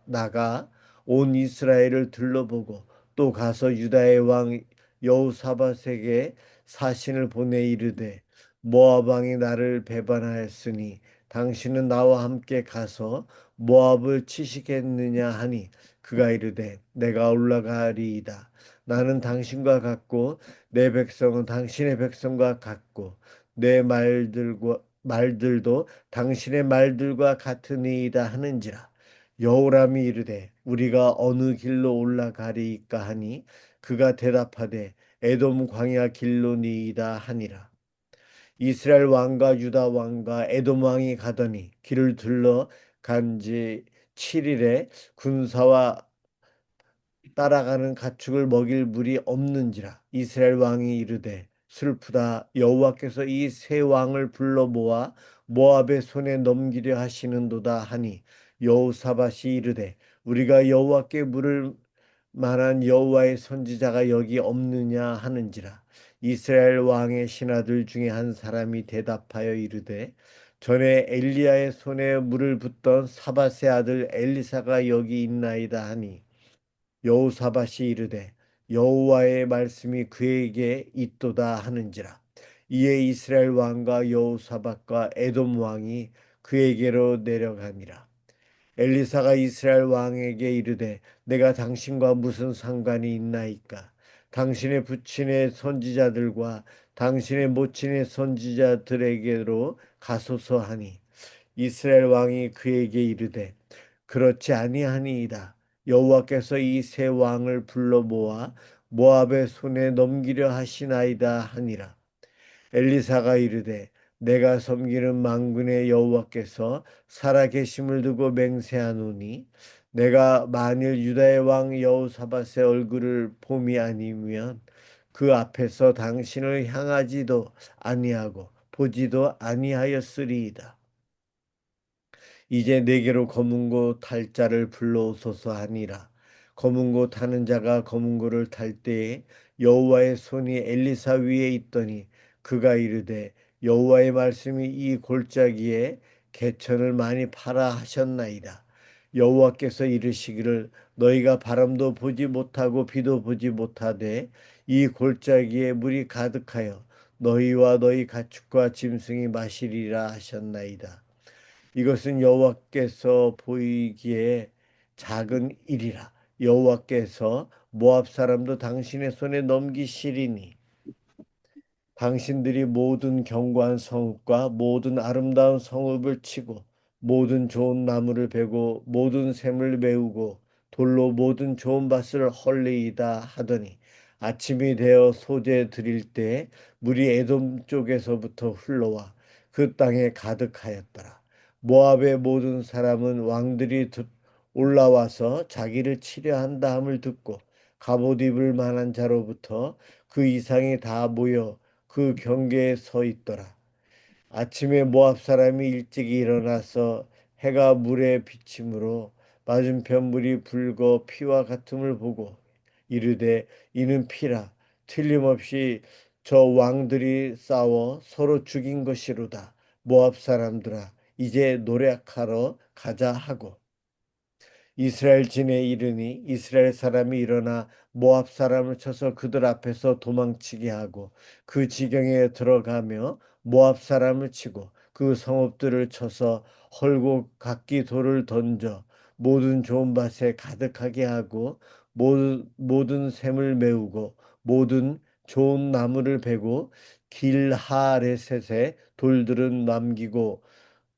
나가 온 이스라엘을 둘러보고 또 가서 유다의 왕 여호사밧에게 사신을 보내 이르되 모압 왕이 나를 배반하였으니 당신은 나와 함께 가서 모압을 치시겠느냐 하니 그가 이르되 내가 올라가리이다. 나는 당신과 같고 내 백성은 당신의 백성과 같고 내 말들도 당신의 말들과 같으니이다 하는지라. 여호람이 이르되 우리가 어느 길로 올라가리이까 하니 그가 대답하되 에돔 광야 길로니이다 하니라. 이스라엘 왕과 유다 왕과 에돔 왕이 가더니 길을 둘러 간지 7일에 군사와 따라가는 가축을 먹일 물이 없는지라. 이스라엘 왕이 이르되 슬프다. 여호와께서 이 세 왕을 불러 모아 모압의 손에 넘기려 하시는도다 하니 여호사밧이 이르되 우리가 여호와께 물을 만한 여호와의 선지자가 여기 없느냐 하는지라. 이스라엘 왕의 신하들 중에 한 사람이 대답하여 이르되 전에 엘리야의 손에 물을 붓던 사밧의 아들 엘리사가 여기 있나이다 하니 여호사밧이 이르되 여호와의 말씀이 그에게 있도다 하는지라. 이에 이스라엘 왕과 여호사밧과 에돔 왕이 그에게로 내려가니라. 엘리사가 이스라엘 왕에게 이르되 내가 당신과 무슨 상관이 있나이까? 당신의 부친의 선지자들과 당신의 모친의 선지자들에게로 가소서 하니 이스라엘 왕이 그에게 이르되 그렇지 아니하니이다. 여호와께서 이 세 왕을 불러 모아 모압의 손에 넘기려 하시나이다 하니라. 엘리사가 이르되 내가 섬기는 만군의 여호와께서 살아계심을 두고 맹세하노니 내가 만일 유다의 왕 여호사밧의 얼굴을 봄이 아니면 그 앞에서 당신을 향하지도 아니하고 보지도 아니하였으리이다. 이제 내게로 검은고 탈 자를 불러오소서 하니라. 검은고 타는 자가 검은고를 탈 때에 여호와의 손이 엘리사 위에 있더니 그가 이르되 여호와의 말씀이 이 골짜기에 개천을 많이 파라 하셨나이다. 여호와께서 이르시기를 너희가 바람도 보지 못하고 비도 보지 못하되 이 골짜기에 물이 가득하여 너희와 너희 가축과 짐승이 마시리라 하셨나이다. 이것은 여호와께서 보이기에 작은 일이라. 여호와께서 모압 사람도 당신의 손에 넘기시리니 당신들이 모든 견고한 성읍과 모든 아름다운 성읍을 치고 모든 좋은 나무를 베고 모든 샘을 메우고 돌로 모든 좋은 밭을 헐리이다 하더니 아침이 되어 소재 드릴 때 물이 에돔 쪽에서부터 흘러와 그 땅에 가득하였더라. 모압의 모든 사람은 왕들이 올라와서 자기를 치려 한다함을 듣고 갑옷 입을 만한 자로부터 그 이상이 다 모여 그 경계에 서 있더라. 아침에 모압 사람이 일찍 일어나서 해가 물에 비침으로 맞은편 물이 붉어 피와 같음을 보고 이르되 이는 피라 틀림없이 저 왕들이 싸워 서로 죽인 것이로다. 모압 사람들아 이제 노력하러 가자 하고 이스라엘 진에 이르니 이스라엘 사람이 일어나 모압 사람을 쳐서 그들 앞에서 도망치게 하고 그 지경에 들어가며 모압 사람을 치고 그 성읍들을 쳐서 헐고 각기 돌을 던져 모든 좋은 밭에 가득하게 하고 모든 샘을 메우고 모든 좋은 나무를 베고 길하레셋에 돌들은 남기고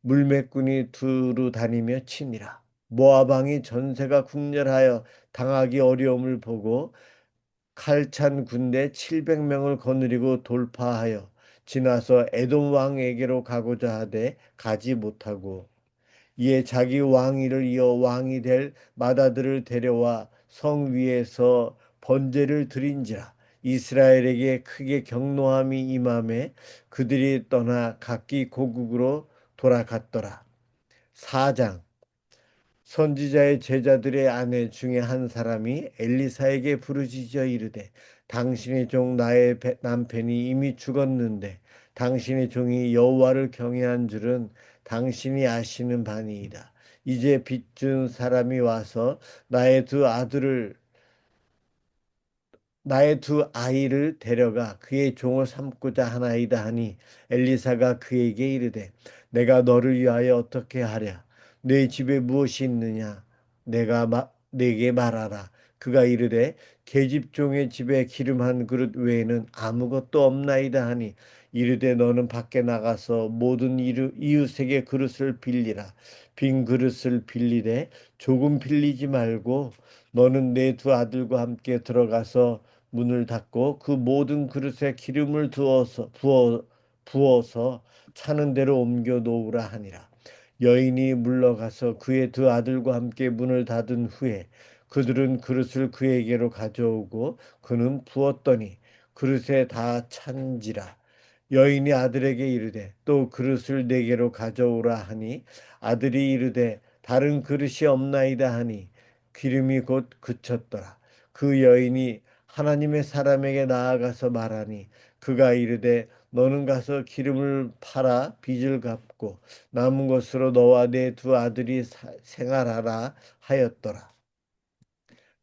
물매꾼이 두루 다니며 치니라. 모압 왕이 전세가 궁렬하여 당하기 어려움을 보고 칼찬 군대 700명을 거느리고 돌파하여 지나서 에돔 왕에게로 가고자 하되 가지 못하고 이에 자기 왕위를 이어 왕이 될 맏아들을 데려와 성 위에서 번제를 드린지라. 이스라엘에게 크게 경노함이 임함에 그들이 떠나 각기 고국으로 돌아갔더라. 4장. 선지자의 제자들의 아내 중에 한 사람이 엘리사에게 부르짖어 이르되 당신의 종 나의 남편이 이미 죽었는데 당신의 종이 여호와를 경외한 줄은 당신이 아시는 바니이다. 이제 빚준 사람이 와서 나의 두 아들을 나의 두 아이를 데려가 그의 종을 삼고자 하나이다 하니 엘리사가 그에게 이르되 내가 너를 위하여 어떻게 하랴 네 집에 무엇이 있느냐 내게 말하라. 그가 이르되 계집종의 집에 기름 한 그릇 외에는 아무것도 없나이다 하니 이르되 너는 밖에 나가서 모든 이웃에게 그릇을 빌리라. 빈 그릇을 빌리되 조금 빌리지 말고 너는 내 두 아들과 함께 들어가서 문을 닫고 그 모든 그릇에 기름을 부어서 차는 대로 옮겨 놓으라 하니라. 여인이 물러가서 그의 두 아들과 함께 문을 닫은 후에 그들은 그릇을 그에게로 가져오고 그는 부었더니 그릇에 다 찬지라. 여인이 아들에게 이르되 또 그릇을 내게로 가져오라 하니 아들이 이르되 다른 그릇이 없나이다 하니 기름이 곧 그쳤더라. 그 여인이 하나님의 사람에게 나아가서 말하니 그가 이르되 너는 가서 기름을 팔아 빚을 갚고 남은 것으로 너와 내 두 아들이 생활하라 하였더라.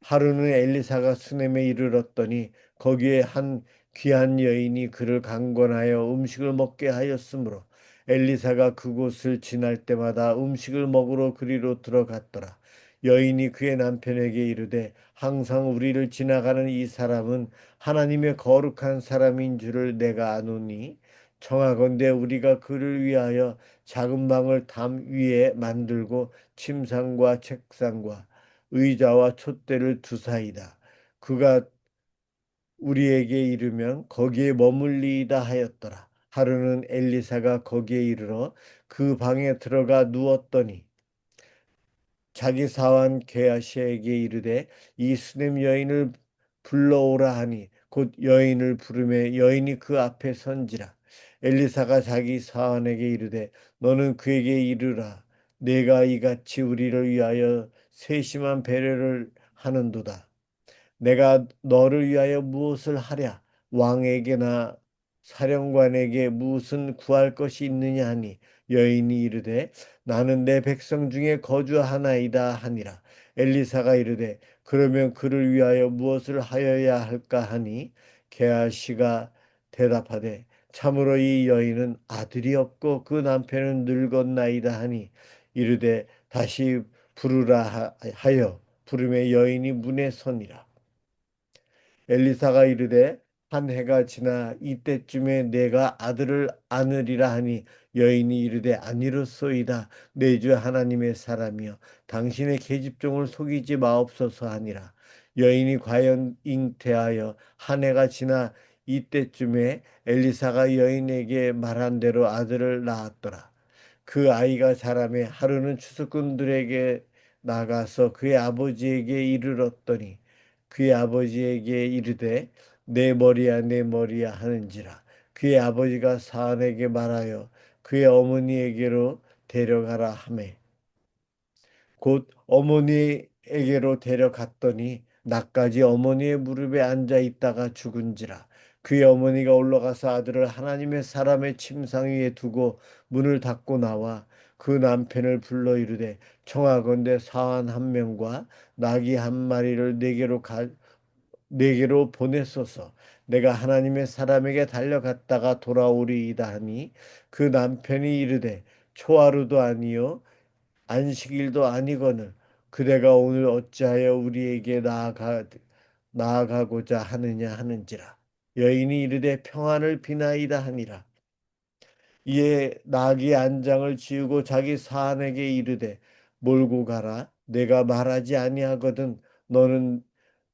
하루는 엘리사가 수넴에 이르렀더니 거기에 한 귀한 여인이 그를 강권하여 음식을 먹게 하였으므로 엘리사가 그곳을 지날 때마다 음식을 먹으러 그리로 들어갔더라. 여인이 그의 남편에게 이르되 항상 우리를 지나가는 이 사람은 하나님의 거룩한 사람인 줄을 내가 아노니 청하건대 우리가 그를 위하여 작은 방을 담 위에 만들고 침상과 책상과 의자와 촛대를 두사이다. 그가 우리에게 이르면 거기에 머물리이다 하였더라. 하루는 엘리사가 거기에 이르러 그 방에 들어가 누웠더니 자기 사환 게하시에게 이르되 이 수냄 여인을 불러오라 하니 곧 여인을 부르매 여인이 그 앞에 선지라. 엘리사가 자기 사환에게 이르되 너는 그에게 이르라. 내가 이같이 우리를 위하여 세심한 배려를 하는도다. 내가 너를 위하여 무엇을 하랴? 왕에게나 사령관에게 무슨 구할 것이 있느냐 하니 여인이 이르되 나는 내 백성 중에 거주하나이다 하니라. 엘리사가 이르되 그러면 그를 위하여 무엇을 하여야 할까 하니 게하시가 대답하되 참으로 이 여인은 아들이 없고 그 남편은 늙었나이다 하니 이르되 다시 부르라 하여 부름에 여인이 문에 서니라. 엘리사가 이르되 한 해가 지나 이때쯤에 내가 아들을 안으리라 하니 여인이 이르되 아니로소이다. 내 주 하나님의 사람이여 당신의 계집종을 속이지 마옵소서 하니라. 여인이 과연 잉태하여 한 해가 지나 이때쯤에 엘리사가 여인에게 말한 대로 아들을 낳았더라. 그 아이가 자라매 하루는 추수꾼들에게 나가서 그의 아버지에게 이르렀더니 그의 아버지에게 이르되 내 머리야 내 머리야 하는지라. 그의 아버지가 사안에게 말하여 그의 어머니에게로 데려가라 하매 곧 어머니에게로 데려갔더니 낮까지 어머니의 무릎에 앉아 있다가 죽은지라. 그의 어머니가 올라가서 아들을 하나님의 사람의 침상 위에 두고 문을 닫고 나와 그 남편을 불러 이르되 청하건대 사환 한 명과 나귀 한 마리를 내게로 보내소서. 내가 하나님의 사람에게 달려갔다가 돌아오리이다 하니 그 남편이 이르되 초하루도 아니요 안식일도 아니거늘 그대가 오늘 어찌하여 우리에게 나아가고자 하느냐 하는지라. 여인이 이르되 평안을 비나이다 하니라. 이에 나귀 안장을 지우고 자기 사환에게 이르되 몰고 가라. 내가 말하지 아니하거든 너는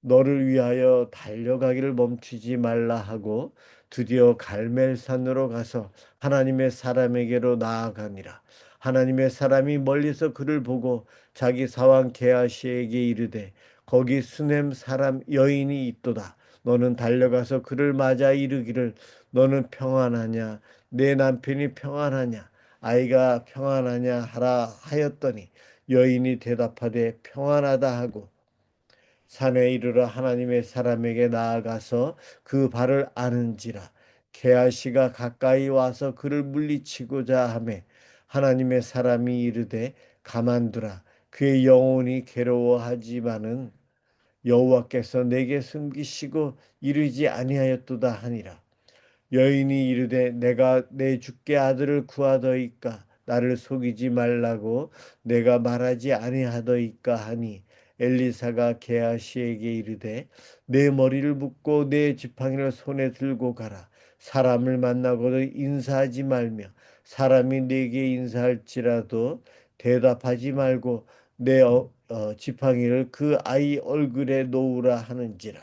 너를 위하여 달려가기를 멈추지 말라 하고 드디어 갈멜산으로 가서 하나님의 사람에게로 나아가니라. 하나님의 사람이 멀리서 그를 보고 자기 사환 게하시에게 이르되 거기 수넴 사람 여인이 있도다. 너는 달려가서 그를 맞아 이르기를 너는 평안하냐 내 남편이 평안하냐 아이가 평안하냐 하라 하였더니 여인이 대답하되 평안하다 하고 산에 이르러 하나님의 사람에게 나아가서 그 발을 아는지라. 게하시가 가까이 와서 그를 물리치고자 하매 하나님의 사람이 이르되 가만두라. 그의 영혼이 괴로워하지만은 여호와께서 내게 숨기시고 이르지 아니하였도다 하니라. 여인이 이르되 내가 내 주께 아들을 구하더이까 나를 속이지 말라고 내가 말하지 아니하더이까 하니 엘리사가 게하시에게 이르되 내 머리를 묶고 내 지팡이를 손에 들고 가라. 사람을 만나고도 인사하지 말며 사람이 내게 인사할지라도 대답하지 말고 내 지팡이를 그 아이 얼굴에 놓으라 하는지라.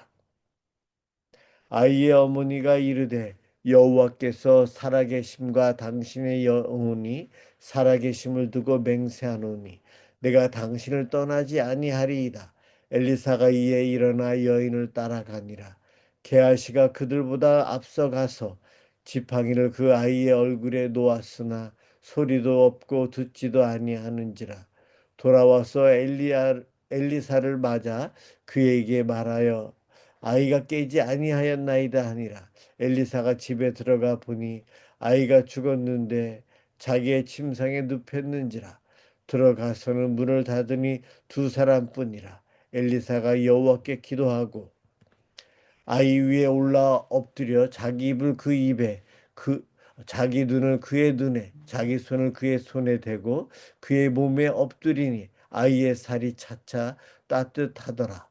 아이의 어머니가 이르되 여호와께서 살아계심과 당신의 영혼이 살아계심을 두고 맹세하노니 내가 당신을 떠나지 아니하리이다. 엘리사가 이에 일어나 여인을 따라가니라. 게하시가 그들보다 앞서가서 지팡이를 그 아이의 얼굴에 놓았으나 소리도 없고 듣지도 아니하는지라. 돌아와서 엘리사를 맞아 그에게 말하여 아이가 깨지 아니하였나이다 하니라. 엘리사가 집에 들어가 보니 아이가 죽었는데 자기의 침상에 눕혔는지라. 들어가서는 문을 닫으니 두 사람뿐이라. 엘리사가 여호와께 기도하고 아이 위에 올라 엎드려 자기 입을 그 입에 그 자기 눈을 그의 눈에 자기 손을 그의 손에 대고 그의 몸에 엎드리니 아이의 살이 차차 따뜻하더라.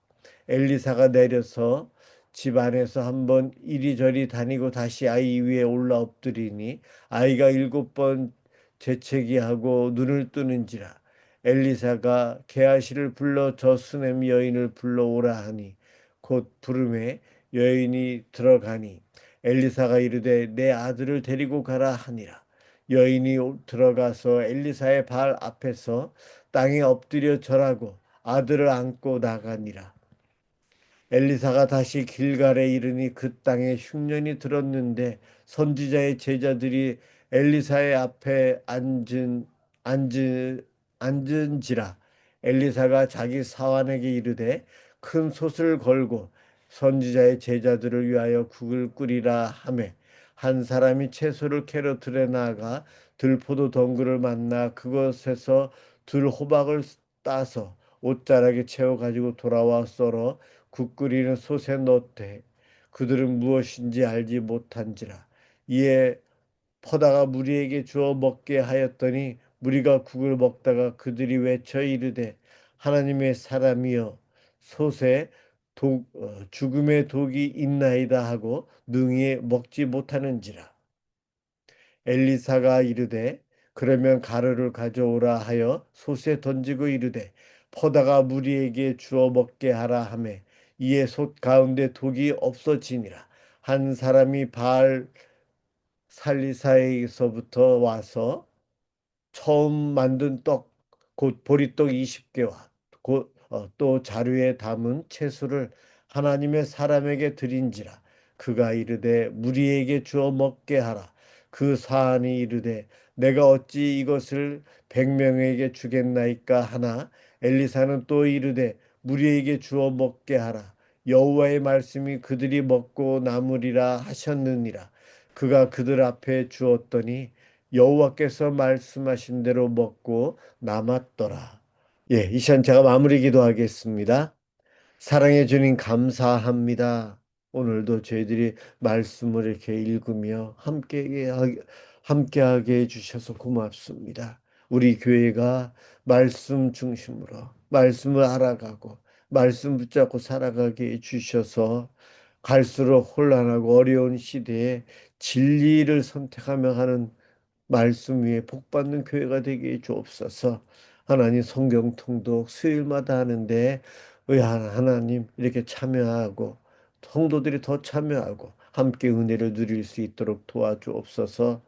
엘리사가 내려서 집 안에서 한번 이리저리 다니고 다시 아이 위에 올라 엎드리니 아이가 7번 재채기하고 눈을 뜨는지라. 엘리사가 게하시를 불러 저 수넴 여인을 불러오라 하니 곧 부름에 여인이 들어가니 엘리사가 이르되 내 아들을 데리고 가라 하니라. 여인이 들어가서 엘리사의 발 앞에서 땅에 엎드려 절하고 아들을 안고 나가니라. 엘리사가 다시 길갈에 이르니 그 땅에 흉년이 들었는데 선지자의 제자들이 엘리사의 앞에 앉은 앉은지라. 엘리사가 자기 사환에게 이르되 큰 솥을 걸고 선지자의 제자들을 위하여 국을 끓이라 하매 한 사람이 채소를 캐러 들에 나가 들포도 덩굴을 만나 그것에서 들호박을 따서 옷자락에 채워 가지고 돌아와 썰어 국 끓이는 솥에 넣되 그들은 무엇인지 알지 못한지라. 이에 퍼다가 무리에게 주어 먹게 하였더니 무리가 국을 먹다가 그들이 외쳐 이르되 하나님의 사람이여 솥에 죽음의 독이 있나이다 하고 능히 먹지 못하는지라. 엘리사가 이르되 그러면 가루를 가져오라 하여 솥에 던지고 이르되 퍼다가 무리에게 주어 먹게 하라 하매 이에 솥 가운데 독이 없어지니라. 한 사람이 바알 살리사에서부터 와서 처음 만든 떡, 곧 보리떡 20개와 또 자루에 담은 채소를 하나님의 사람에게 드린지라. 그가 이르되 무리에게 주어 먹게 하라. 그 사안이 이르되 내가 어찌 이것을 100명에게 주겠나이까 하나 엘리사는 또 이르되 무리에게 주어 먹게 하라. 여호와의 말씀이 그들이 먹고 남으리라 하셨느니라. 그가 그들 앞에 주었더니 여호와께서 말씀하신 대로 먹고 남았더라. 예, 이 시간 제가 마무리 기도하겠습니다. 사랑해 주님 감사합니다. 오늘도 저희들이 말씀을 이렇게 읽으며 함께하게 해주셔서 고맙습니다. 우리 교회가 말씀 중심으로 말씀을 알아가고 말씀 붙잡고 살아가게 해주셔서 갈수록 혼란하고 어려운 시대에 진리를 선택하며 하는 말씀 위에 복받는 교회가 되게 주옵소서. 하나님 성경 통독 수요일마다 하는데 의한 하나님 이렇게 참여하고 성도들이 더 참여하고 함께 은혜를 누릴 수 있도록 도와주옵소서.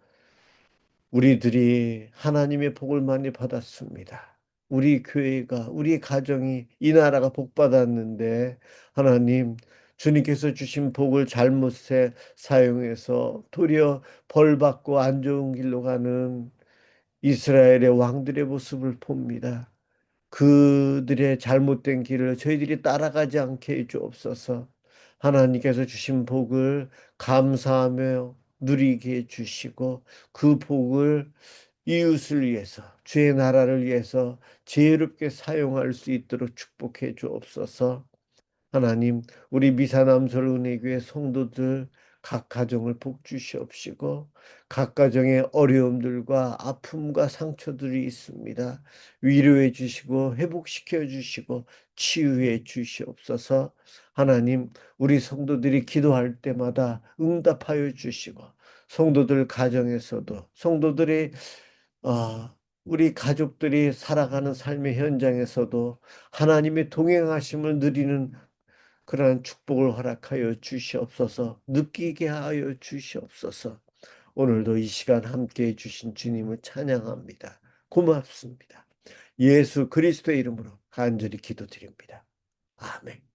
우리들이 하나님의 복을 많이 받았습니다. 우리 교회가 우리 가정이 이 나라가 복 받았는데 하나님 주님께서 주신 복을 잘못에 사용해서 도리어 벌 받고 안 좋은 길로 가는 이스라엘의 왕들의 모습을 봅니다. 그들의 잘못된 길을 저희들이 따라가지 않게 해주옵소서. 하나님께서 주신 복을 감사하며 누리게 해주시고 그 복을 이웃을 위해서 주의 나라를 위해서 지혜롭게 사용할 수 있도록 축복해 주옵소서. 하나님, 우리 미사남솔 은혜교회 성도들 각 가정을 복 주시옵시고 각 가정의 어려움들과 아픔과 상처들이 있습니다. 위로해 주시고 회복시켜 주시고 치유해 주시옵소서. 하나님, 우리 성도들이 기도할 때마다 응답하여 주시고 성도들 가정에서도 성도들의 우리 가족들이 살아가는 삶의 현장에서도 하나님의 동행하심을 누리는 그러한 축복을 허락하여 주시옵소서. 느끼게 하여 주시옵소서. 오늘도 이 시간 함께 해주신 주님을 찬양합니다. 고맙습니다. 예수 그리스도의 이름으로 간절히 기도드립니다. 아멘.